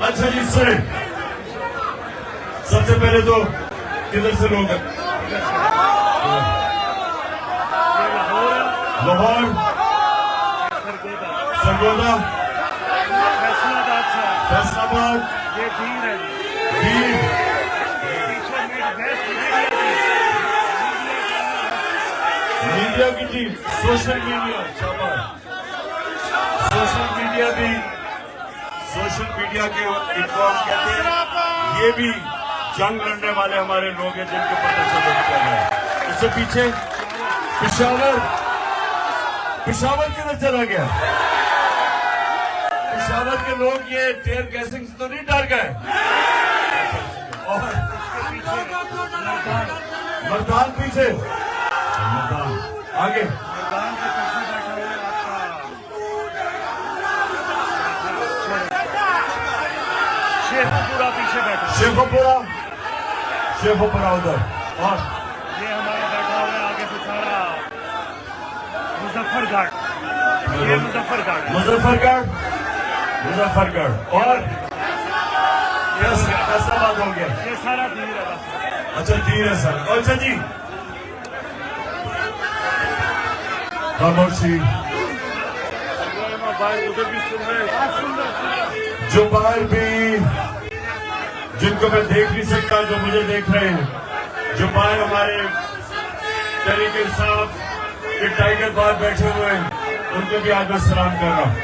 اچھا جی سنیں، سب سے پہلے تو کدھر سے لوگ ہیں؟ لاہور، سرگودا، فیصل آباد، دیر، میڈیا کی team, social media, social media کے انفارم کہتے ہیں، یہ بھی جنگ لڑنے والے ہمارے لوگ ہیں جن کے پتہ چلنے کر رہے ہیں۔ اس سے پیچھے پشاور کدھر چلا گیا؟ پشاور کے لوگ یہ ٹیئر گیسنگ سے تو نہیں ڈر گئے؟ اور مردان پیچھے، مردان آگے، شیخوپورہ ادھر، اور یہ ہمارا بیٹھا ہوا ہے آگے سے سارا مظفر گڑھ، اور فیصل آباد ہو گیا۔ یہ سارا دیر ہے بس۔ اچھا دیر ہے سر۔ اچھا جی خاموشی، جو باہر بھی، جن کو میں دیکھ نہیں سکتا جو مجھے دیکھ رہے ہیں، جو باہر ہمارے طریقے صاحب یہ ٹائیگر باہر بیٹھے ہوئے ہیں، ان کو بھی آج میں سلام کر رہا ہوں۔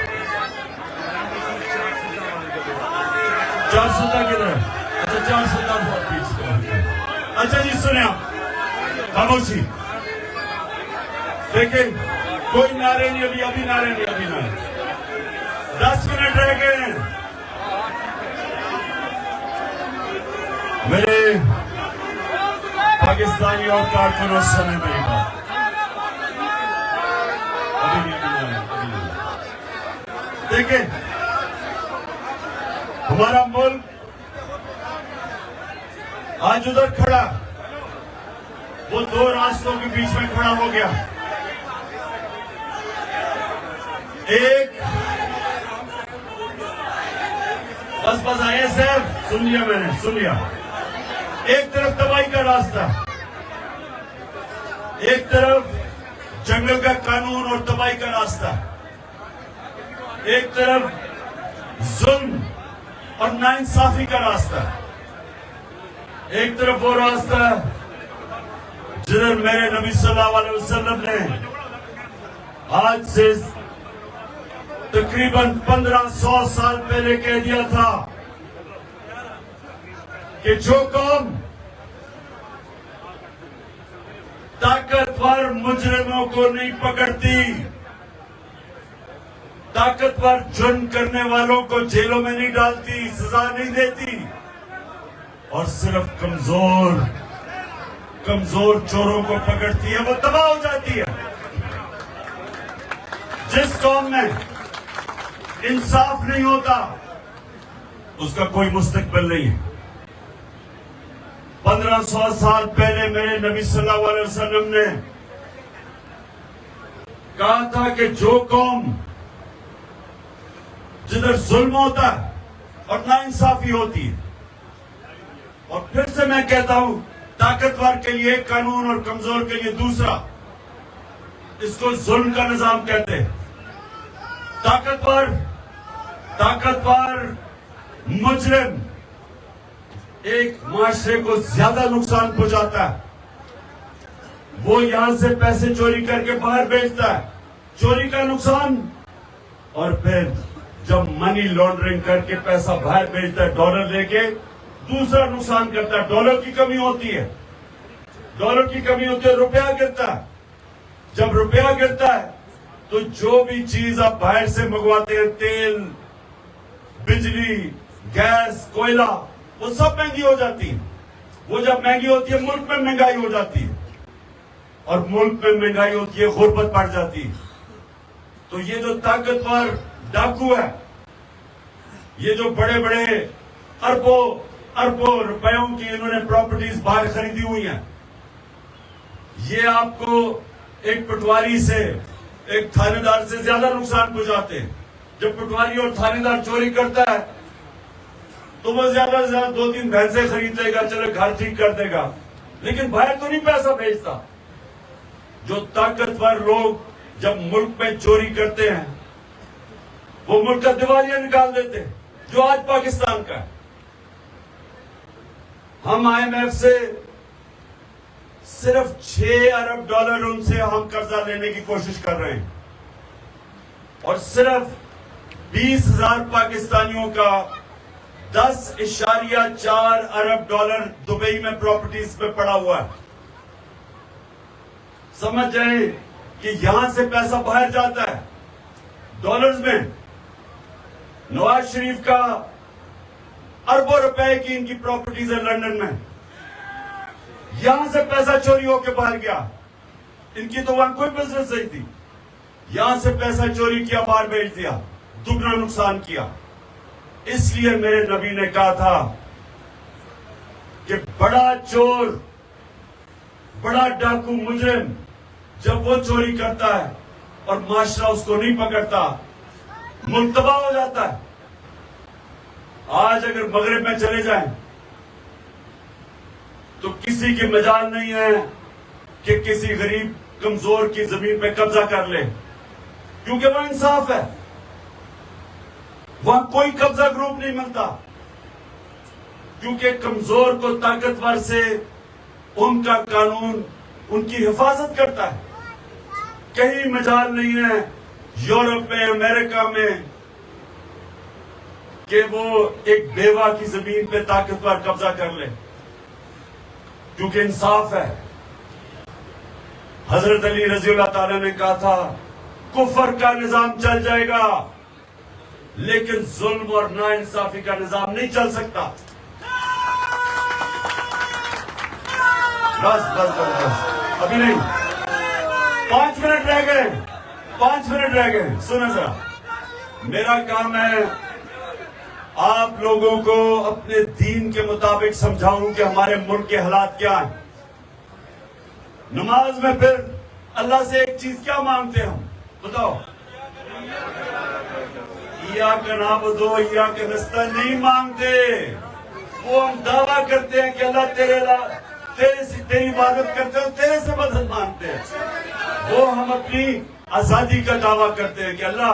400 کدھر ہے؟ اچھا 400 بہت پیچھے۔ اچھا جی سنیں آپ، خاموشی، دیکھیں کوئی نعرے نہیں، ابھی نعرے نہیں، ابھی نعرے، 10 منٹ رہ گئے ہیں۔ میرے پاکستانی اور کارکنوں سنیں میری بات، ابھی نہیں۔ دیکھیں ہمارا ملک آج ادھر کھڑا، وہ دو راستوں کے بیچ میں کھڑا ہو گیا۔ ایک بس آئے صاحب، سن لیا میں نے، سن لیا۔ ایک طرف تباہی کا راستہ، ایک طرف جنگل کا قانون اور تباہی کا راستہ، ایک طرف ظلم اور ناانصافی کا راستہ، ایک طرف وہ راستہ جدھر میرے نبی صلی اللہ علیہ وسلم نے آج سے تقریباً 1500 سال پہلے کہہ دیا تھا کہ جو قوم طاقتور مجرموں کو نہیں پکڑتی، طاقتور جرم کرنے والوں کو جیلوں میں نہیں ڈالتی، سزا نہیں دیتی، اور صرف کمزور چوروں کو پکڑتی ہے، وہ تباہ ہو جاتی ہے۔ جس قوم میں انصاف نہیں ہوتا اس کا کوئی مستقبل نہیں ہے۔ 1500 سال پہلے میرے نبی صلی اللہ علیہ وسلم نے کہا تھا کہ جو قوم جدھر ظلم ہوتا ہے اور ناانصافی ہوتی ہے، اور پھر سے میں کہتا ہوں، طاقتور کے لیے ایک قانون اور کمزور کے لیے دوسرا، اس کو ظلم کا نظام کہتے ہیں۔ طاقتور مجرم ایک معاشرے کو زیادہ نقصان پہنچاتا ہے، وہ یہاں سے پیسے چوری کر کے باہر بیچتا ہے، چوری کا نقصان، اور پھر جب منی لانڈرنگ کر کے پیسہ باہر بیچتا ہے ڈالر لے کے، دوسرا نقصان کرتا ہے۔ ڈالر کی کمی ہوتی ہے، روپیہ گرتا ہے۔ جب روپیہ گرتا ہے تو جو بھی چیز آپ باہر سے منگواتے ہیں، تیل، بجلی، گیس، کوئلہ، وہ سب مہنگی ہو جاتی ہے۔ وہ جب مہنگی ہوتی ہے ملک میں مہنگائی ہو جاتی ہے، اور ملک میں مہنگائی ہوتی ہے غربت بڑھ جاتی ہے۔ تو یہ جو طاقتور ڈاکو ہے، یہ جو بڑے بڑے اربوں روپیوں کی انہوں نے پراپرٹیز باہر خریدی ہوئی ہیں، یہ آپ کو ایک پٹواری سے، ایک تھانے دار سے زیادہ نقصان پہنچاتے ہیں۔ جب پٹواری اور تھانے دار چوری کرتا ہے تو وہ زیادہ سے زیادہ 2-3 بھینسیں خرید لے گا, چلے گھر ٹھیک کر دے گا, لیکن باہر تو نہیں پیسہ بھیجتا. جو طاقتور لوگ جب ملک میں چوری کرتے ہیں وہ ملک کا دیوالیہ نکال دیتے ہیں, جو آج پاکستان کا ہے. ہم IMF سے صرف $6 ارب ان سے ہم قرضہ لینے کی کوشش کر رہے ہیں, اور صرف 20,000 پاکستانیوں کا $10.4 ارب دبئی میں پراپرٹیز پہ پڑا ہوا ہے. سمجھ جائیں کہ یہاں سے پیسہ باہر جاتا ہے ڈالرز میں. نواز شریف کا اربوں روپے کی ان کی پراپرٹیز ہے لندن میں, یہاں سے پیسہ چوری ہو کے باہر گیا. ان کی تو وہاں کوئی بزنس نہیں تھی, یہاں سے پیسہ چوری کیا, باہر بھیج دیا, دگنا نقصان کیا. اس لیے میرے نبی نے کہا تھا کہ بڑا چور, بڑا ڈاکو مجرم جب وہ چوری کرتا ہے اور معاشرہ اس کو نہیں پکڑتا, ملک تباہ ہو جاتا ہے. آج اگر مغرب میں چلے جائیں تو کسی کی مجال نہیں ہے کہ کسی غریب کمزور کی زمین پہ قبضہ کر لے, کیونکہ وہ انصاف ہے. وہاں کوئی قبضہ گروپ نہیں ملتا, کیونکہ کمزور کو طاقتور سے ان کا قانون ان کی حفاظت کرتا ہے. کہیں مجال نہیں ہے یورپ میں, امریکہ میں کہ وہ ایک بیوہ کی زمین پہ طاقتور قبضہ کر لے, کیونکہ انصاف ہے. حضرت علی رضی اللہ تعالی نے کہا تھا کفر کا نظام چل جائے گا لیکن ظلم اور ناانصافی کا نظام نہیں چل سکتا. بس بس بس بس ابھی نہیں, 5 منٹ رہ گئے, 5 منٹ رہ گئے. سنیں ذرا, میرا کام ہے آپ لوگوں کو اپنے دین کے مطابق سمجھاؤں کہ ہمارے ملک کے حالات کیا ہیں. نماز میں پھر اللہ سے ایک چیز کیا مانگتے ہیں ہم بتاؤ؟ ایاک نعبد و ایاک نستعین نہیں مانگتے. وہ ہم دعویٰ کرتے ہیں کہ اللہ تیری عبادت کرتے ہیں, تیرے سے مدد مانگتے ہیں. وہ ہم اپنی آزادی کا دعویٰ کرتے ہیں کہ اللہ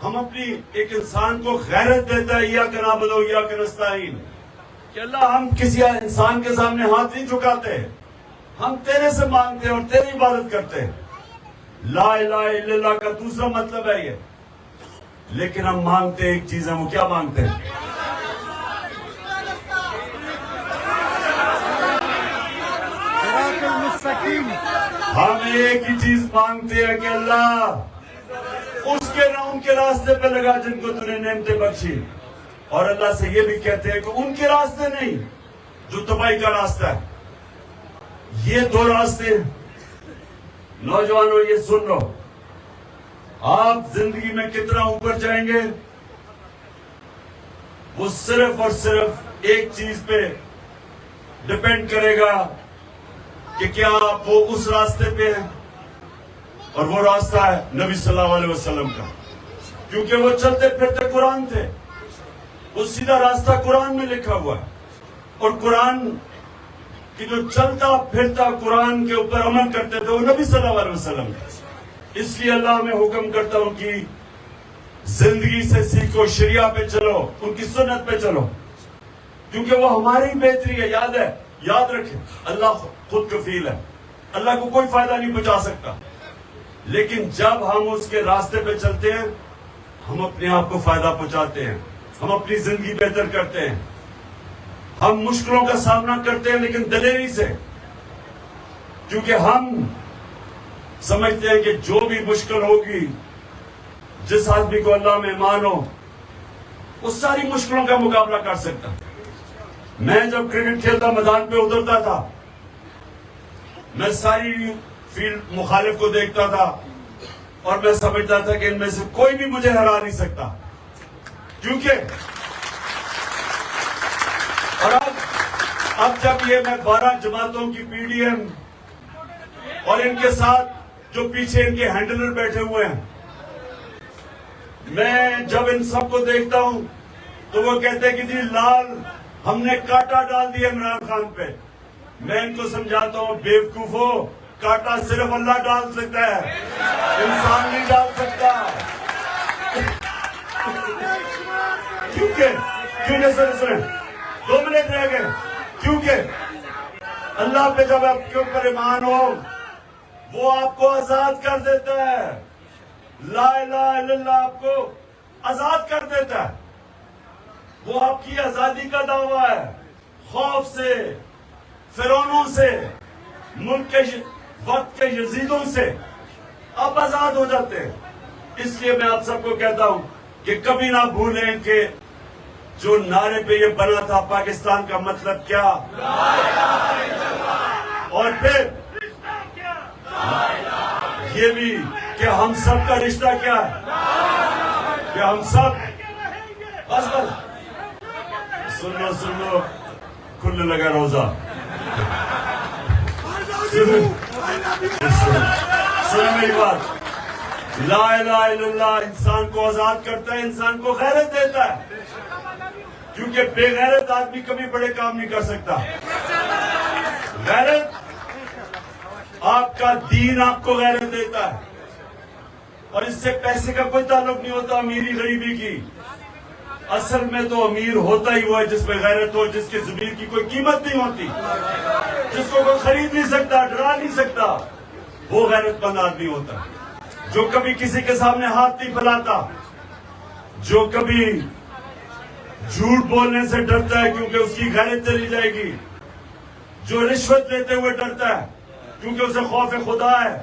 ہم اپنی ایک انسان کو غیرت دیتا ہے ایاک نعبد و ایاک نستعین, کہ اللہ ہم کسی انسان کے سامنے ہاتھ نہیں جھکاتے, ہم تیرے سے مانگتے ہیں اور تیری عبادت کرتے ہیں. لا الہ الا اللہ کا دوسرا مطلب ہے یہ, لیکن ہم مانگتے ایک چیز ہے. وہ کیا مانگتے ہیں؟ ہم ایک ہی چیز مانگتے ہیں کہ اللہ اس کے نہ ان کے راستے پہ لگا جن کو تو نے نعمتیں بخشی, اور اللہ سے یہ بھی کہتے ہیں کہ ان کے راستے نہیں جو تباہی کا راستہ ہے. یہ 2 راستے. نوجوانوں یہ سن لو, آپ زندگی میں کتنا اوپر جائیں گے وہ صرف اور صرف ایک چیز پہ ڈپینڈ کرے گا کہ کیا آپ وہ اس راستے پہ ہیں, اور وہ راستہ ہے نبی صلی اللہ علیہ وسلم کا, کیونکہ وہ چلتے پھرتے قرآن تھے. وہ سیدھا راستہ قرآن میں لکھا ہوا ہے, اور قرآن کی جو چلتا پھرتا قرآن کے اوپر عمل کرتے تھے وہ نبی صلی اللہ علیہ وسلم تھے. اس لیے اللہ ہمیں حکم کرتا ان کی زندگی سے سیکھو, شریعہ پہ چلو, ان کی سنت پہ چلو, کیونکہ وہ ہماری بہتری ہے. یاد رکھیں اللہ خود کفیل ہے, اللہ کو کوئی فائدہ نہیں پہنچا سکتا, لیکن جب ہم اس کے راستے پہ چلتے ہیں ہم اپنے آپ کو فائدہ پہنچاتے ہیں, ہم اپنی زندگی بہتر کرتے ہیں. ہم مشکلوں کا سامنا کرتے ہیں لیکن دلیری سے, کیونکہ ہم سمجھتے ہیں کہ جو بھی مشکل ہوگی, جس آدمی کو اللہ میں ایمان ہو وہ ساری مشکلوں کا مقابلہ کر سکتا. میں جب کرکٹ کھیلتا میدان پہ اترتا تھا میں ساری فیلڈ مخالف کو دیکھتا تھا اور میں سمجھتا تھا کہ ان میں سے کوئی بھی مجھے ہرا نہیں سکتا, کیونکہ اور اب جب یہ میں 12 جماعتوں کی PDM اور ان کے ساتھ جو پیچھے ان کے ہینڈلر بیٹھے ہوئے ہیں, میں جب ان سب کو دیکھتا ہوں تو وہ کہتے ہیں کہ جی لال ہم نے کاٹا ڈال دیا عمران خان پہ. میں ان کو سمجھاتا ہوں بیوقوفو، کاٹا صرف اللہ ڈال سکتا ہے، انسان نہیں ڈال سکتا. کیونکہ سر 2 منٹ رہ گئے. کیونکہ اللہ پہ جب آپ کے اوپر ایمان ہو وہ آپ کو آزاد کر دیتا ہے. لا الہ الا اللہ آپ کو آزاد کر دیتا ہے. وہ آپ کی آزادی کا دعویٰ ہے. خوف سے، فرعونوں سے، ملک کے وقت کے یزیدوں سے آپ آزاد ہو جاتے ہیں. اس لیے میں آپ سب کو کہتا ہوں کہ کبھی نہ بھولیں کہ جو نعرے پہ یہ بنا تھا پاکستان کا مطلب کیا، اور پھر یہ بھی کہ ہم سب کا رشتہ کیا ہے، کہ ہم سب بس سن لو کھلنے لگا روزہ. سن میری بات. لا الہ الا اللہ انسان کو آزاد کرتا ہے، انسان کو غیرت دیتا ہے. کیونکہ بے غیرت آدمی کبھی بڑے کام نہیں کر سکتا. غیرت، آپ کا دین آپ کو غیرت دیتا ہے. اور اس سے پیسے کا کوئی تعلق نہیں ہوتا، امیری غریبی کی. اصل میں تو امیر ہوتا ہی وہ ہے جس میں غیرت ہو، جس کے ضمیر کی کوئی قیمت نہیں ہوتی، جس کو کوئی خرید نہیں سکتا، ڈرا نہیں سکتا. وہ غیرت مند آدمی ہوتا ہے جو کبھی کسی کے سامنے ہاتھ نہیں پھیلاتا، جو کبھی جھوٹ بولنے سے ڈرتا ہے کیونکہ اس کی غیرت چلی جائے گی، جو رشوت لیتے ہوئے ڈرتا ہے کیونکہ اسے خوف خدا ہے،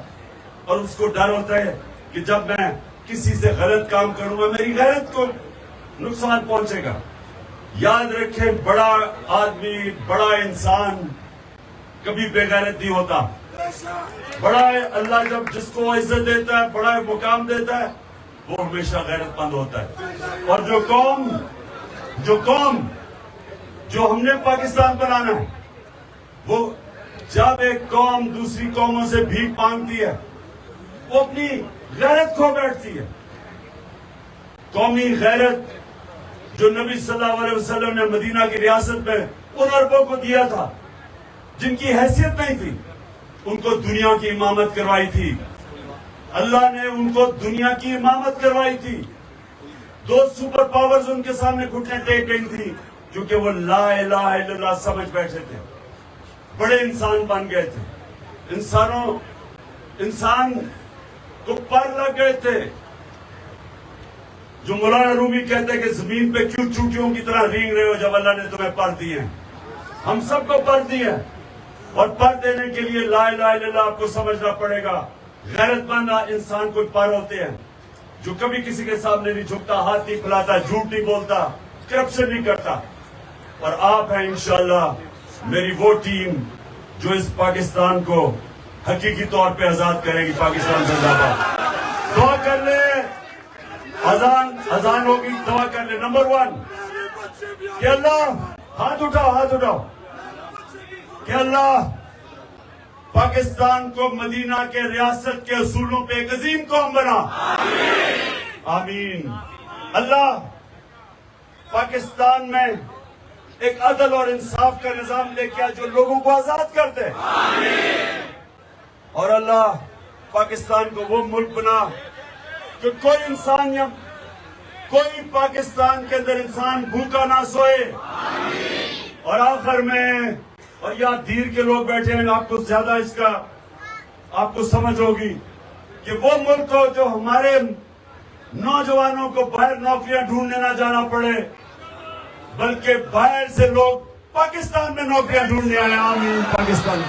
اور اس کو ڈر ہوتا ہے کہ جب میں کسی سے غلط کام کروں گا میری غیرت کو نقصان پہنچے گا. یاد رکھیں، بڑا آدمی، بڑا انسان کبھی بے غیرت نہیں ہوتا. بڑا اللہ جب جس کو عزت دیتا ہے، بڑا مقام دیتا ہے، وہ ہمیشہ غیرت مند ہوتا ہے. اور جو قوم جو ہم نے پاکستان بنانا ہے، وہ جب ایک قوم دوسری قوموں سے بھیک مانگتی ہے وہ اپنی غیرت کھو بیٹھتی ہے. قومی غیرت جو نبی صلی اللہ علیہ وسلم نے مدینہ کی ریاست میں ان عربوں کو دیا تھا جن کی حیثیت نہیں تھی، ان کو دنیا کی امامت کروائی تھی. اللہ نے ان کو دنیا کی امامت کروائی تھی. 2 سپر پاورز ان کے سامنے گھٹنے ٹیک گئی تھی کیونکہ وہ لا الہ الا اللہ سمجھ بیٹھے تھے، بڑے انسان بن گئے تھے. انسان کو پر لگ گئے تھے. جو مولانا رومی کہتے ہیں کہ زمین پہ کیوں چوٹیوں کی طرح رینگ رہے ہو جب اللہ نے تمہیں پر دیے ہیں. ہم سب کو پر دیے، اور پر دینے کے لیے لا الہ الا اللہ آپ کو سمجھنا پڑے گا. غیرت مند انسان کو پر ہوتے ہیں جو کبھی کسی کے سامنے نہیں جھکتا، ہاتھ نہیں پھیلاتا، جھوٹ نہیں بولتا، کرپشن نہیں کرتا. اور آپ ہیں انشاءاللہ میری وہ ٹیم جو اس پاکستان کو حقیقی طور پہ آزاد کرے گی. پاکستان زندہ باد. دعا کر لیں، اذان ہوگی، دعا کر لیں. نمبر 1 کہ اللہ، ہاتھ اٹھاؤ کہ اللہ پاکستان کو مدینہ کے ریاست کے اصولوں پہ ایک عظیم قوم بنا. آمین. اللہ پاکستان میں ایک عدل اور انصاف کا نظام لے کے آ جو لوگوں کو آزاد کر دے. اور اللہ پاکستان کو وہ ملک بنا کہ کوئی پاکستان کے اندر انسان بھوکا نہ سوئے. اور آخر میں، اور یہاں دیر کے لوگ بیٹھے ہیں، آپ کو زیادہ اس کا آپ کو سمجھ ہوگی کہ وہ ملک ہو جو ہمارے نوجوانوں کو باہر نوکریاں ڈھونڈنے نہ جانا پڑے بلکہ باہر سے لوگ پاکستان میں نوکریاں ڈھونڈنے آئے. آمین. پاکستان